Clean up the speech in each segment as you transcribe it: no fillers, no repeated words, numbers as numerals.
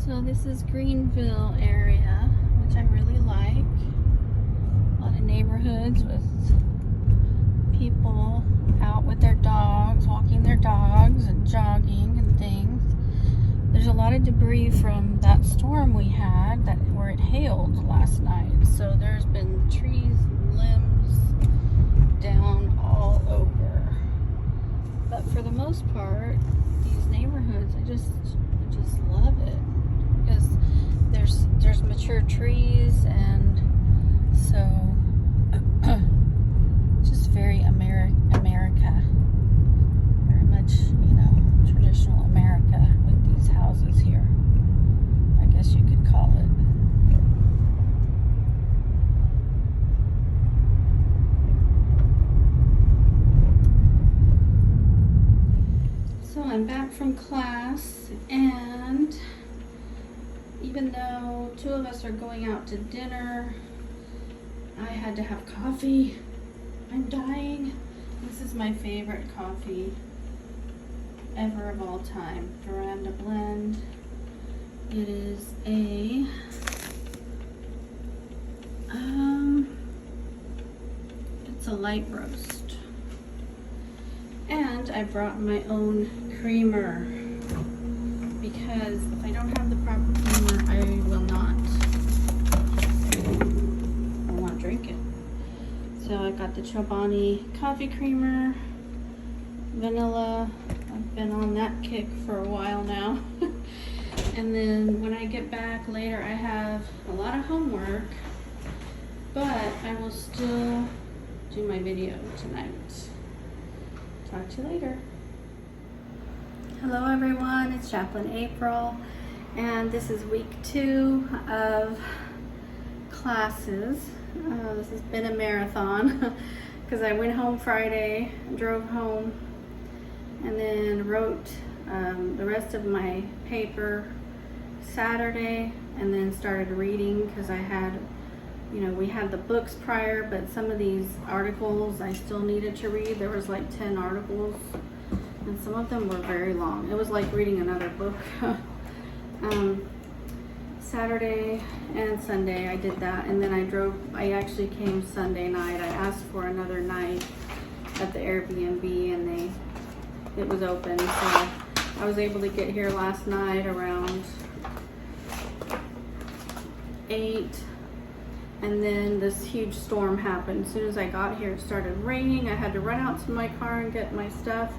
So this is Greenville area, which I really like. A lot of neighborhoods with people out with their dogs, walking their dogs and jogging and things. There's a lot of debris from that storm we had where it hailed last night. So there's been trees and limbs down all over. But for the most part, these neighborhoods, I just love it. Because there's mature trees, and so just very America, very much, traditional America with these houses here, I guess you could call it. So I'm back from class, and even though two of us are going out to dinner, I had to have coffee. I'm dying. This is my favorite coffee ever of all time. Veranda Blend. It is it's a light roast. And I brought my own creamer, because if I don't have the proper creamer, I will not drink it. So I got the Chobani coffee creamer, vanilla. I've been on that kick for a while now. And then when I get back later, I have a lot of homework, but I will still do my video tonight. Talk to you later. Hello everyone, it's Chaplain April, and this is week 2 of classes. This has been a marathon because I went home Friday, drove home, and then wrote the rest of my paper Saturday, and then started reading because I had, we had the books prior, but some of these articles I still needed to read. There was like 10 articles, and some of them were very long. It was like reading another book. Saturday and Sunday I did that, and then I actually came Sunday night. I asked for another night at the Airbnb, and it was open, so I was able to get here last night around 8, and then this huge storm happened. As soon as I got here, it started raining. I had to run out to my car and get my stuff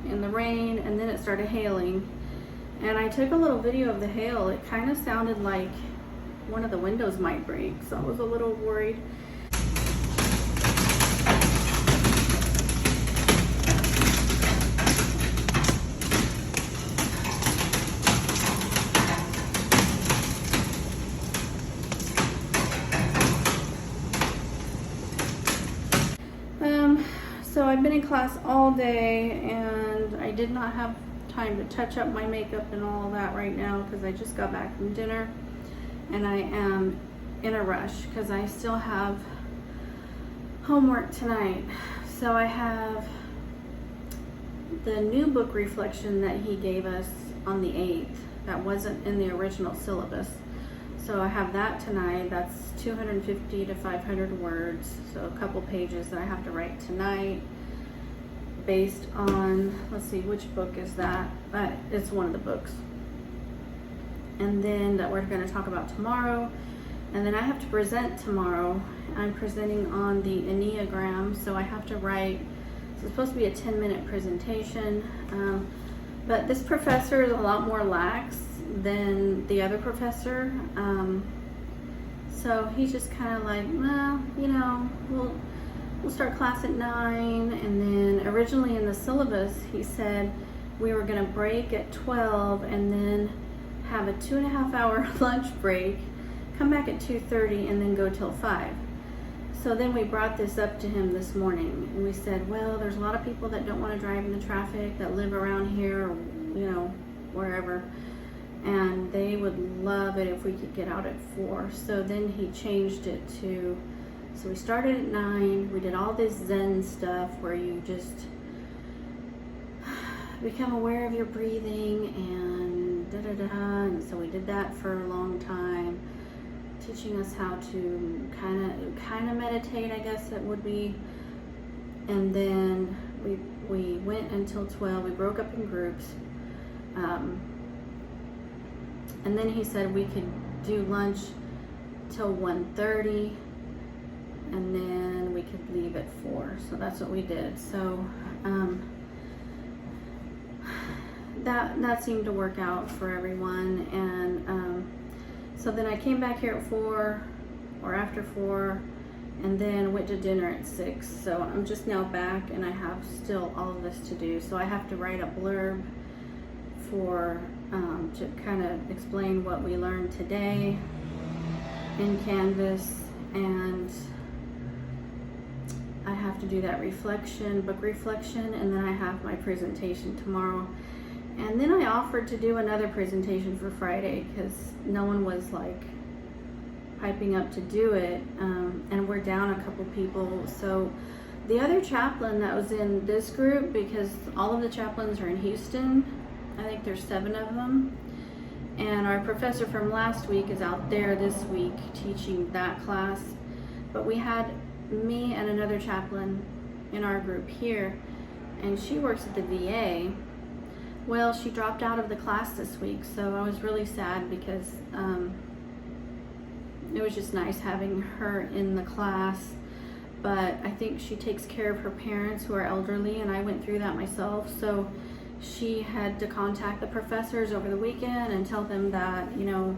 in the rain, and then it started hailing. And I took a little video of the hail. It kind of sounded like one of the windows might break, so I was a little worried. So I've been in class all day, and I did not have time to touch up my makeup and all that right now because I just got back from dinner, and I am in a rush because I still have homework tonight. So I have the new book reflection that he gave us on the 8th that wasn't in the original syllabus. So I have that tonight. That's 250 to 500 words, so a couple pages that I have to write tonight based on, let's see, which book is that? It's one of the books. And then that we're going to talk about tomorrow. And then I have to present tomorrow. I'm presenting on the Enneagram, so I have to write, so it's supposed to be a 10-minute presentation. But this professor is a lot more lax than the other professor. So he's just kind of like, well, we'll start class at 9, and then originally in the syllabus he said we were going to break at 12 and then have a 2.5-hour lunch break, come back at 2:30, and then go till 5. So then we brought this up to him this morning, and we said, well, there's a lot of people that don't want to drive in the traffic that live around here, or wherever, and they would love it if we could get out at 4. So then he changed it to, so we started at 9. We did all this Zen stuff where you just become aware of your breathing and And so we did that for a long time, teaching us how to kind of meditate, I guess it would be. And then we went until 12. We broke up in groups. And then he said we could do lunch till 1:30, and then we could leave at 4. So that's what we did. So that seemed to work out for everyone. And so then I came back here at 4 or after 4, and then went to dinner at 6. So I'm just now back, and I have still all of this to do. So I have to write a blurb for to kind of explain what we learned today in Canvas, and I have to do that book reflection, and then I have my presentation tomorrow. And then I offered to do another presentation for Friday because no one was like piping up to do it, and we're down a couple people. So the other chaplain that was in this group, because all of the chaplains are in Houston, I think there's 7 of them, and our professor from last week is out there this week teaching that class. But we had me and another chaplain in our group here, and she works at the VA. Well, she dropped out of the class this week, so I was really sad because it was just nice having her in the class. But I think she takes care of her parents who are elderly, and I went through that myself. So she had to contact the professors over the weekend and tell them that, you know,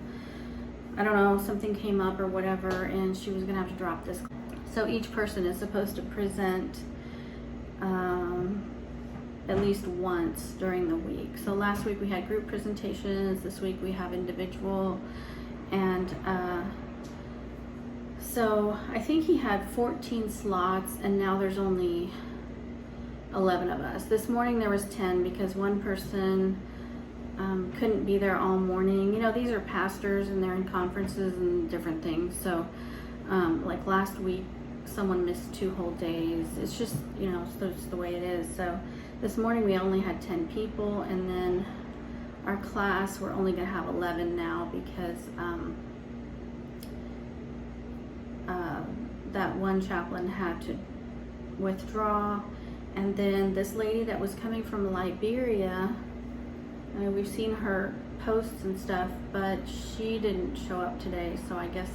I don't know, something came up or whatever, and she was gonna have to drop this. So each person is supposed to present at least once during the week. So last week we had group presentations, this week we have individual, and so I think he had 14 slots, and now there's only 11 of us. This morning there was 10 because one person couldn't be there all morning. You know, these are pastors and they're in conferences and different things. So like last week, someone missed 2 whole days. It's just, you know, it's just the way it is. So this morning we only had 10 people, and then our class, we're only gonna have 11 now because that one chaplain had to withdraw. And then this lady that was coming from Liberia, we've seen her posts and stuff, but she didn't show up today. So I guess,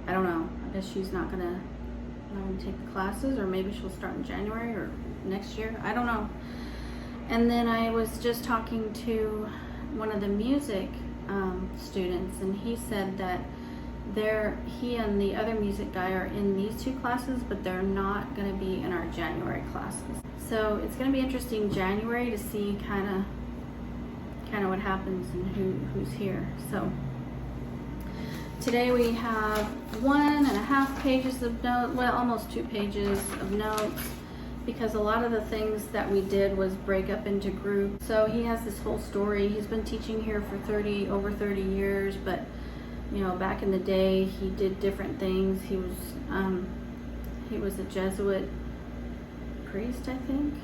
I don't know, I guess she's not gonna take the classes, or maybe she'll start in January or next year, I don't know. And then I was just talking to one of the music students, and he said that he and the other music guy are in these 2 classes, but they're not going to be in our January classes. So it's going to be interesting January to see kind of what happens and who's here. So today we have 1.5 pages of notes, well, almost 2 pages of notes, because a lot of the things that we did was break up into groups. So he has this whole story. He's been teaching here for over 30 years, but you know, back in the day, he did different things. He was a Jesuit priest, I think.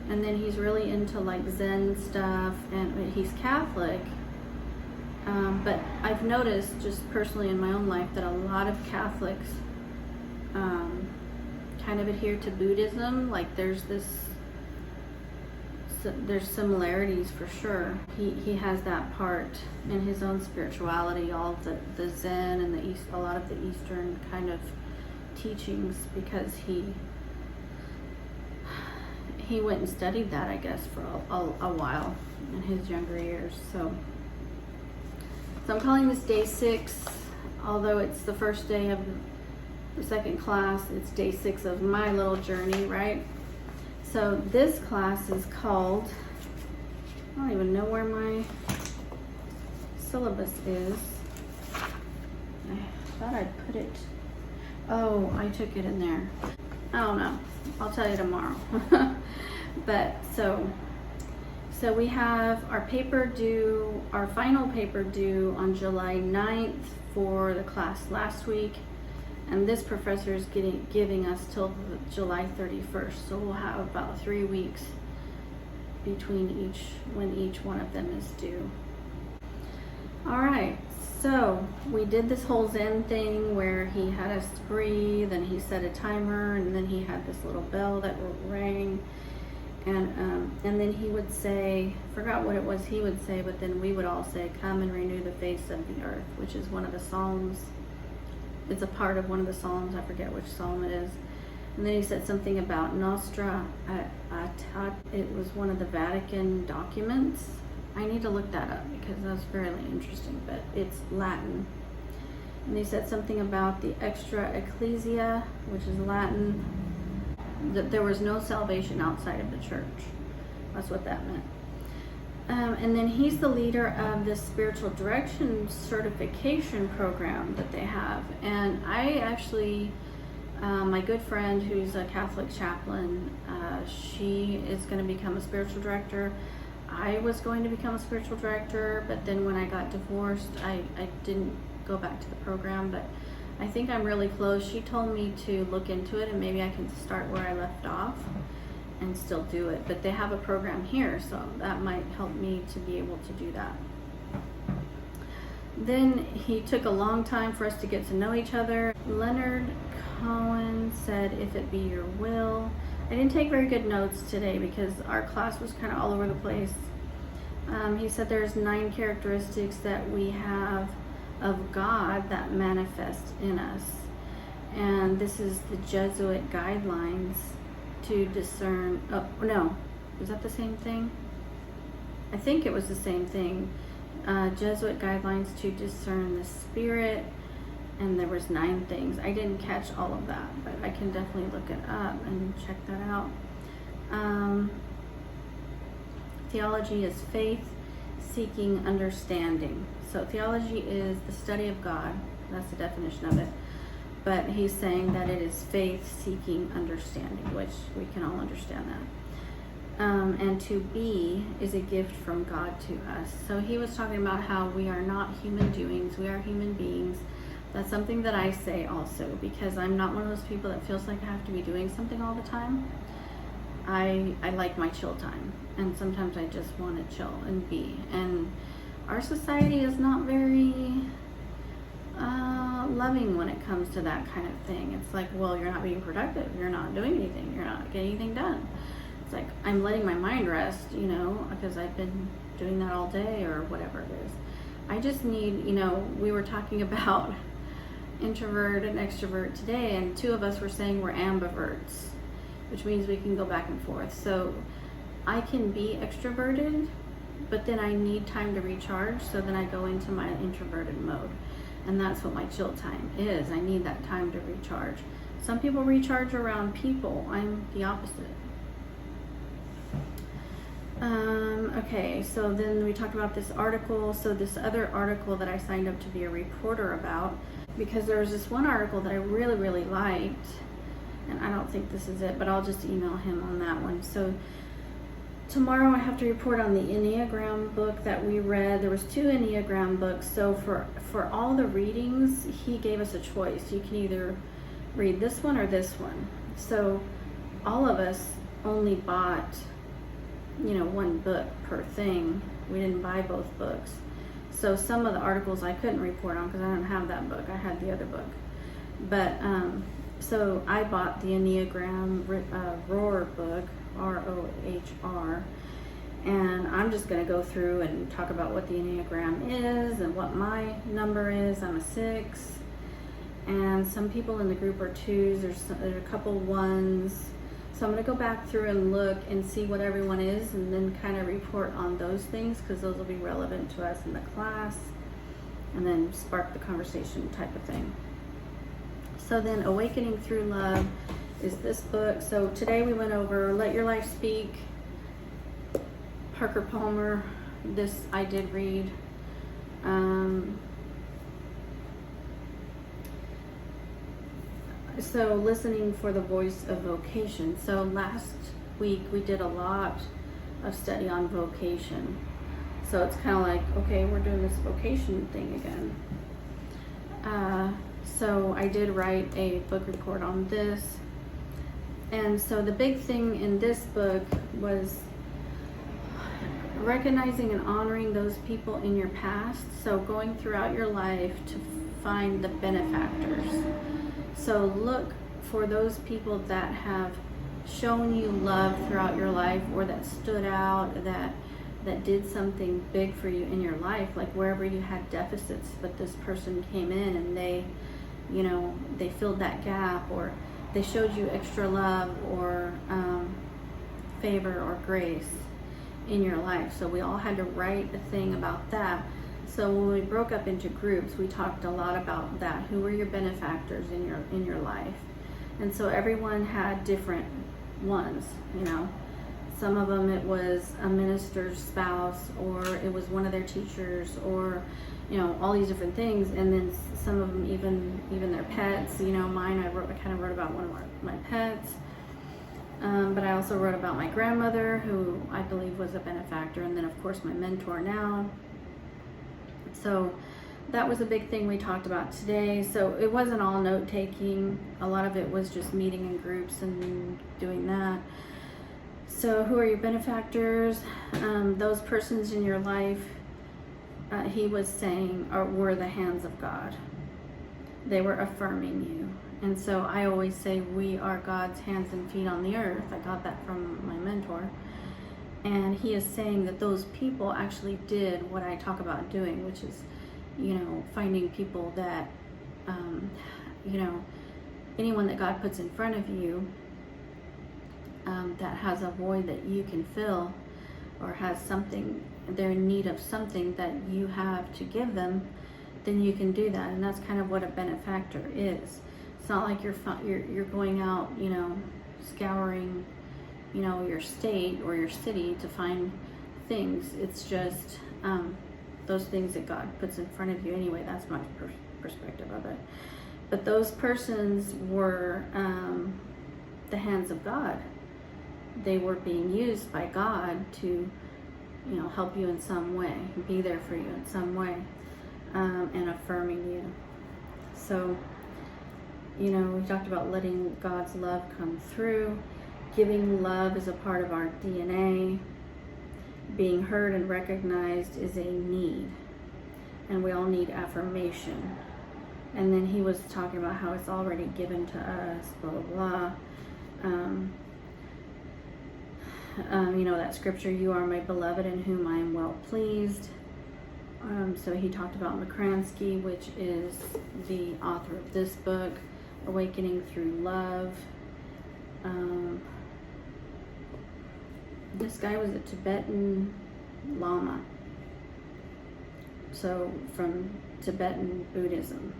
And then he's really into like Zen stuff, and he's Catholic. But I've noticed just personally in my own life that a lot of Catholics kind of adhere to Buddhism. Like there's similarities for sure. He has that part in his own spirituality, all of the Zen and a lot of the Eastern kind of teachings, because he went and studied that, I guess, for a while in his younger years. So I'm calling this day 6, although it's the first day of the second class. It's day 6 of my little journey, right? So this class is called, I don't even know where my syllabus is. I thought I'd put it, oh, I took it in there. I don't know, I'll tell you tomorrow. But so we have our paper due, our final paper due on July 9th for the class last week. And this professor is giving us till July 31st. So we'll have about 3 weeks when each one of them is due. All right, so we did this whole Zen thing where he had us breathe and he set a timer, and then he had this little bell that rang, and then he would say, forgot what it was he would say, but then we would all say, "Come and renew the face of the earth," which is one of the Psalms. It's a part of one of the Psalms. I forget which Psalm it is. And then he said something about Nostra Aetate. It was one of the Vatican documents. I need to look that up because that's fairly interesting, but it's Latin. And he said something about the extra ecclesia, which is Latin, that there was no salvation outside of the church. That's what that meant. And then he's the leader of this spiritual direction certification program that they have. And I actually, my good friend who's a Catholic chaplain, she is going to become a spiritual director. I was going to become a spiritual director, but then when I got divorced, I didn't go back to the program, but I think I'm really close. She told me to look into it and maybe I can start where I left off and still do it. But they have a program here, so that might help me to be able to do that. Then he took a long time for us to get to know each other. Leonard Cohen said, "If it be your will." I didn't take very good notes today because our class was kind of all over the place. He said there's 9 characteristics that we have of God that manifest in us. And this is the Jesuit guidelines to discern. Oh, no. Is that the same thing? I think it was the same thing. Jesuit guidelines to discern the spirit. And there was 9 things. I didn't catch all of that, but I can definitely look it up and check that out. Theology is faith seeking understanding. So theology is the study of God. That's the definition of it. But he's saying that it is faith seeking understanding, which we can all understand that. And to be is a gift from God to us. So he was talking about how we are not human doings, we are human beings. That's something that I say also, because I'm not one of those people that feels like I have to be doing something all the time. I like my chill time, and sometimes I just want to chill and be. And our society is not very loving when it comes to that kind of thing. It's like, well, you're not being productive, you're not doing anything, you're not getting anything done. It's like, I'm letting my mind rest, because I've been doing that all day or whatever it is. I just need, we were talking about introvert and extrovert today, and 2 of us were saying we're ambiverts, which means we can go back and forth. So I can be extroverted, but then I need time to recharge, so then I go into my introverted mode. And that's what my chill time is. I need that time to recharge. Some people recharge around people. I'm the opposite. Okay, so then we talked about this article. So this other article that I signed up to be a reporter about, because there was this one article that I really, really liked, and I don't think this is it, but I'll just email him on that one. So tomorrow I have to report on the Enneagram book that we read. There was 2 Enneagram books. So for all the readings, he gave us a choice. You can either read this one or this one. So all of us only bought, 1 book per thing. We didn't buy both books. So some of the articles I couldn't report on because I didn't have that book. I had the other book. But so I bought the Enneagram Roar book, R-O-H-R, and I'm just going to go through and talk about what the Enneagram is and what my number is. I'm a 6, and some people in the group are 2s. There's a couple 1s. So I'm going to go back through and look and see what everyone is, and then kind of report on those things, because those will be relevant to us in the class, and then spark the conversation type of thing. So then Awakening Through Love is this book. So today we went over Let Your Life Speak, Parker Palmer. This I did read. So listening for the voice of vocation. So last week we did a lot of study on vocation. So it's kind of like, okay, we're doing this vocation thing again. So I did write a book report on this. And so the big thing in this book was recognizing and honoring those people in your past. So going throughout your life to find the benefactors. So look for those people that have shown you love throughout your life, or that stood out, that did something big for you in your life, like wherever you had deficits, but this person came in and they, you know, they filled that gap, or they showed you extra love, or favor or grace in your life. So we all had to write a thing about that. So when we broke up into groups, we talked a lot about that. Who were your benefactors in your life? And so everyone had different ones, you know. Some of them, it was a minister's spouse, or it was one of their teachers, or, you know, all these different things. And then some of them even their pets. You know, mine, I kind of wrote about one of my pets. But I also wrote about my grandmother, who I believe was a benefactor, and then of course my mentor now. So that was a big thing we talked about today. So it wasn't all note taking. A lot of it was just meeting in groups and doing that. So who are your benefactors? Those persons in your life, he was saying, were the hands of God. They were affirming you. And so I always say we are God's hands and feet on the earth. I got that from my mentor. And he is saying that those people actually did what I talk about doing, which is, you know, finding people that, you know, anyone that God puts in front of you that has a void that you can fill, or has something, they're in need of something that you have to give them, then you can do that. And that's kind of what a benefactor is. It's not like you're going out, you know, scouring, you know, your state or your city to find things. It's just those things that God puts in front of you anyway. That's my perspective of it. But those persons were the hands of God. They were being used by God to, you know, help you in some way, be there for you in some way, and affirming you. So, you know, we talked about letting God's love come through. Giving love is a part of our DNA. Being heard and recognized is a need. And we all need affirmation. And then he was talking about how it's already given to us, blah, blah, blah. You know, that scripture, you are my beloved in whom I am well pleased. So he talked about McCransky, which is the author of this book, Awakening Through Love. This guy was a Tibetan Lama, so from Tibetan Buddhism,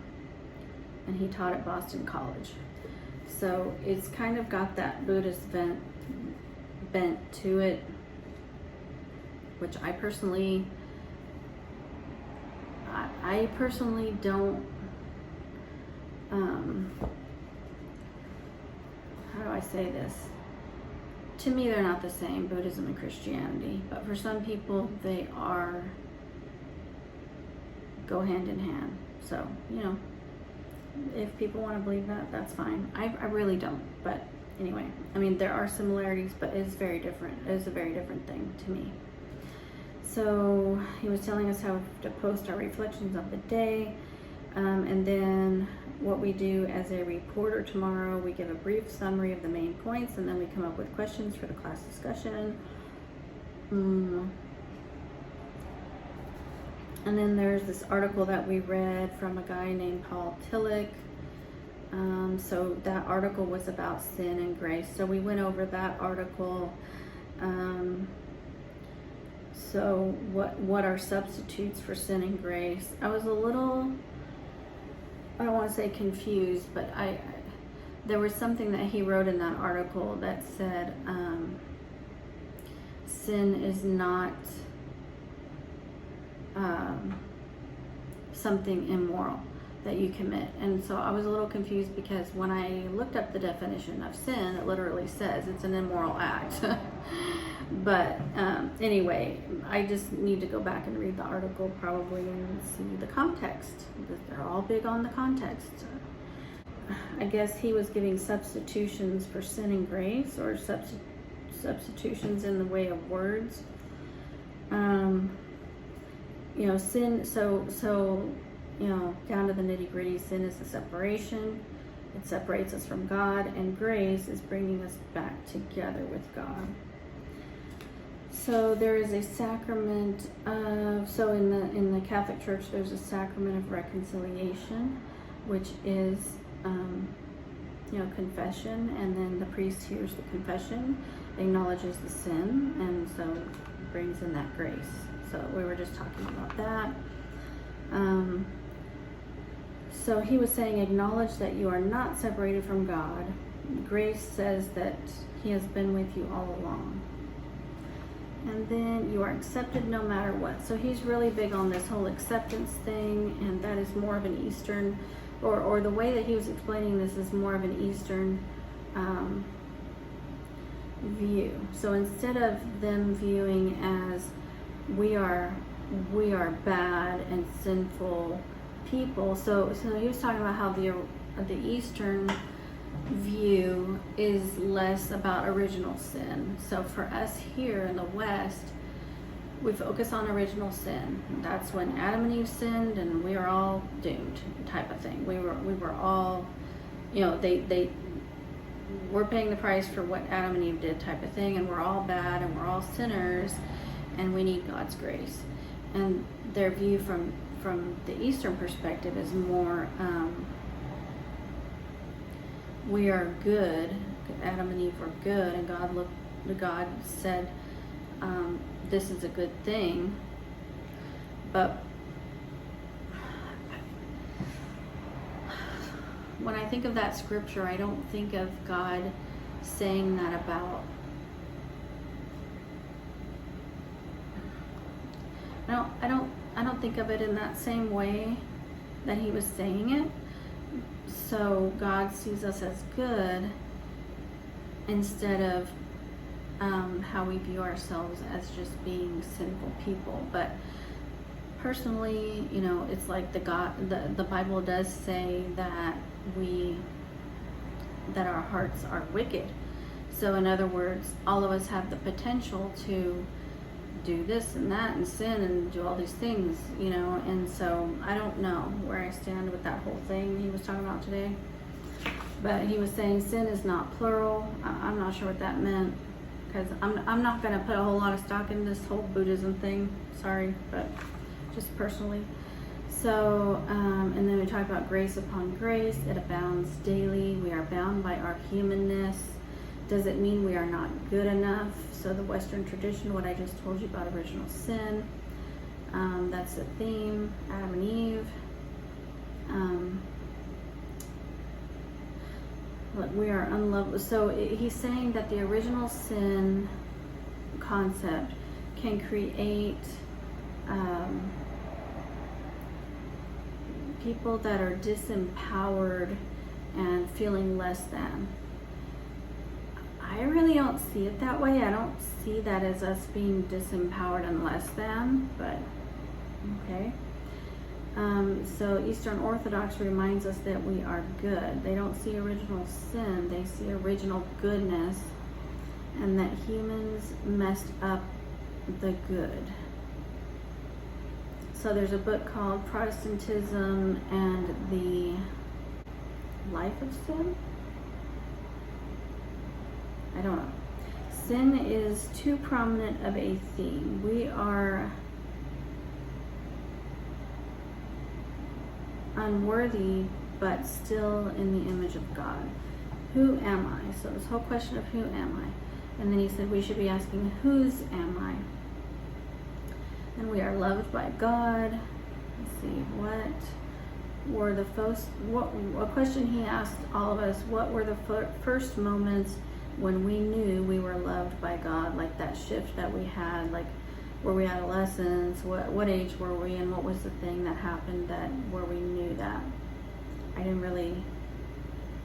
and he taught at Boston College. So it's kind of got that Buddhist bent to it, which I personally don't, how do I say this? To me, they're not the same, Buddhism and Christianity, but for some people they go hand in hand. So, you know, if people want to believe that, that's fine. I really don't, but anyway, I mean, there are similarities, but it's very different. It's a very different thing to me. So he was telling us how to post our reflections of the day, and then what we do as a reporter tomorrow, we give a brief summary of the main points, and then we come up with questions for the class discussion. And then there's this article that we read from a guy named Paul Tillich. So that article was about sin and grace. So we went over that article. So what are substitutes for sin and grace? I was a little, I don't want to say confused, but there was something that he wrote in that article that said sin is not something immoral that you commit. And so I was a little confused, because when I looked up the definition of sin, it literally says it's an immoral act. But anyway, I just need to go back and read the article probably and see the context, because they're all big on the context. I guess he was giving substitutions for sin and grace, or substitutions in the way of words. sin, down to the nitty-gritty, sin is a separation. It separates us from God, and grace is bringing us back together with God. So there is a sacrament of, in the Catholic Church, there's a sacrament of reconciliation, which is, confession, and then the priest hears the confession, acknowledges the sin, and so brings in that grace. So we were just talking about that. So he was saying, acknowledge that you are not separated from God. Grace says that he has been with you all along. And then you are accepted no matter what. So he's really big on this whole acceptance thing, and that is more of an Eastern, or the way that he was explaining this is more of an Eastern view. So instead of them viewing as we are bad and sinful people, so he was talking about how the Eastern view is less about original sin. So for us here in the West, we focus on original sin. That's when Adam and Eve sinned, and we are all doomed, type of thing. We were all, they were paying the price for what Adam and Eve did, type of thing, and we're all bad and we're all sinners, and we need God's grace. And their view from the Eastern perspective is more, we are good. Adam and Eve were good, and God said, this is a good thing. But when I think of that scripture, I don't think of God saying that about, I don't think of it in that same way that he was saying it. So God sees us as good instead of how we view ourselves as just being sinful people. But personally, it's like the Bible does say that our hearts are wicked. So in other words, all of us have the potential to do this and that and sin and do all these things, and so I don't know where I stand with that whole thing he was talking about today. But he was saying sin is not plural. I'm not sure what that meant, because I'm not going to put a whole lot of stock in this whole Buddhism thing, sorry, but just personally. So and then we talk about grace upon grace. It abounds daily. We are bound by our humanness. Does it mean we are not good enough? So the Western tradition, what I just told you about original sin, that's the theme, Adam and Eve. We are unlovable. So he's saying that the original sin concept can create people that are disempowered and feeling less than. I really don't see it that way. I don't see that as us being disempowered and less than, but okay. So Eastern Orthodox reminds us that we are good. They don't see original sin, they see original goodness, and that humans messed up the good. So there's a book called Protestantism and the Life of Sin. I don't know. Sin is too prominent of a theme. We are unworthy, but still in the image of God. Who am I? So this whole question of who am I? And then he said we should be asking, whose am I? And we are loved by God. Let's see, what were the first, a question he asked all of us, what were the first moments when we knew we were loved by God, like that shift that we had, like were we adolescents, what age were we, and what was the thing that happened that where we knew that?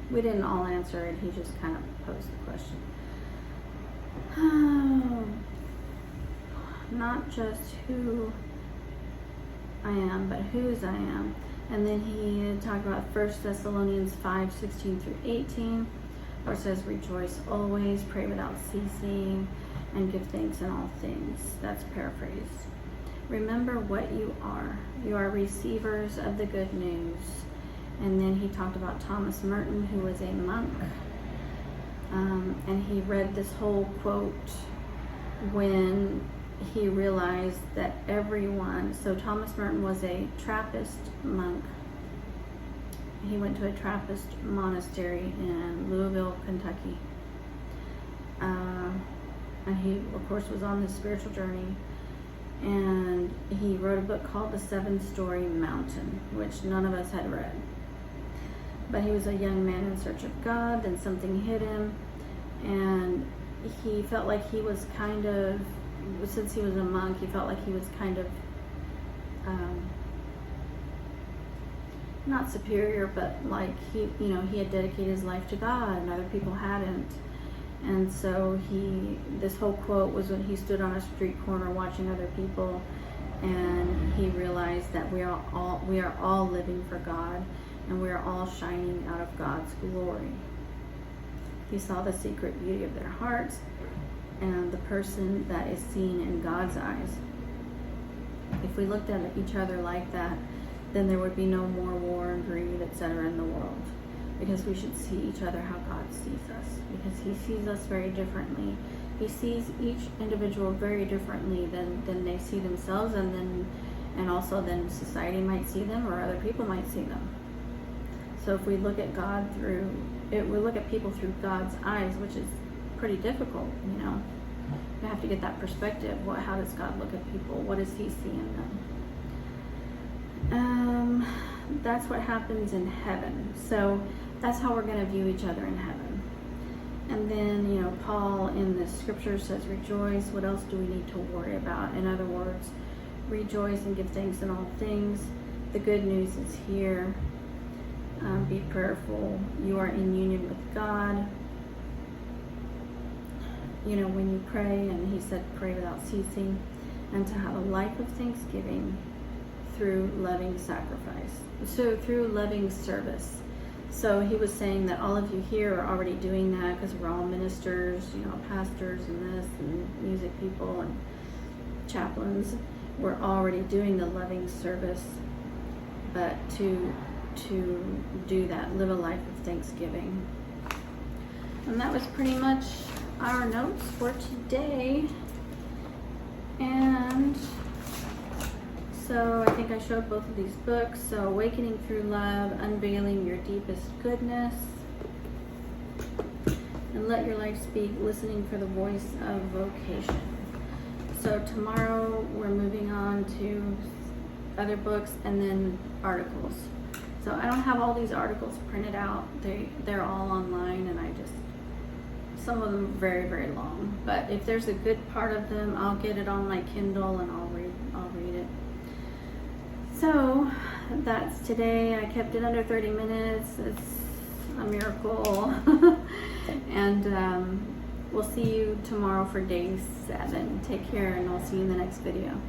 We didn't all answer it, he just kind of posed the question. Not just who I am, but whose I am. And then he talked about 1 Thessalonians 5:16 through 18, where it says, rejoice always, pray without ceasing. and give thanks in all things. That's paraphrase. Remember what you are. You are receivers of the good news. And then he talked about Thomas Merton, who was a monk. And he read this whole quote when he realized that everyone, so Thomas Merton was a Trappist monk. He went to a Trappist monastery in Louisville, Kentucky. And he, of course, was on this spiritual journey. And he wrote a book called The 7-Story Mountain, which none of us had read. But he was a young man in search of God, and something hit him. And he felt like he was kind of, since he was a monk, he felt like he was kind of, not superior, but like he had dedicated his life to God and other people hadn't. And so this whole quote was when he stood on a street corner watching other people, and he realized that we are all living for God, and we are all shining out of God's glory. He saw the secret beauty of their hearts and the person that is seen in God's eyes. If we looked at each other like that, then there would be no more war and greed, etc. in the world. Because we should see each other how God sees us. Because he sees us very differently. He sees each individual very differently than they see themselves, and also then society might see them, or other people might see them. So if we look at we look at people through God's eyes, which is pretty difficult, You have to get that perspective. How does God look at people? What does he see in them? That's what happens in heaven. So that's how we're going to view each other in heaven. And then, Paul in the scripture says, rejoice. What else do we need to worry about? In other words, rejoice and give thanks in all things. The good news is here. Be prayerful. You are in union with God. When you pray, and he said pray without ceasing, and to have a life of thanksgiving through loving sacrifice. So through loving service. So he was saying that all of you here are already doing that, because we're all ministers, pastors and this, and music people and chaplains. We're already doing the loving service, but to do that, live a life of thanksgiving. And that was pretty much our notes for today. And so I think I showed both of these books. So Awakening Through Love, Unveiling Your Deepest Goodness, and Let Your Life Speak, Listening for the Voice of Vocation. So tomorrow we're moving on to other books and then articles. So I don't have all these articles printed out. They're all online, and some of them are very, very long. But if there's a good part of them, I'll get it on my Kindle and I'll read it. So that's today. I kept it under 30 minutes. It's a miracle. And we'll see you tomorrow for day 7. Take care, and I'll see you in the next video.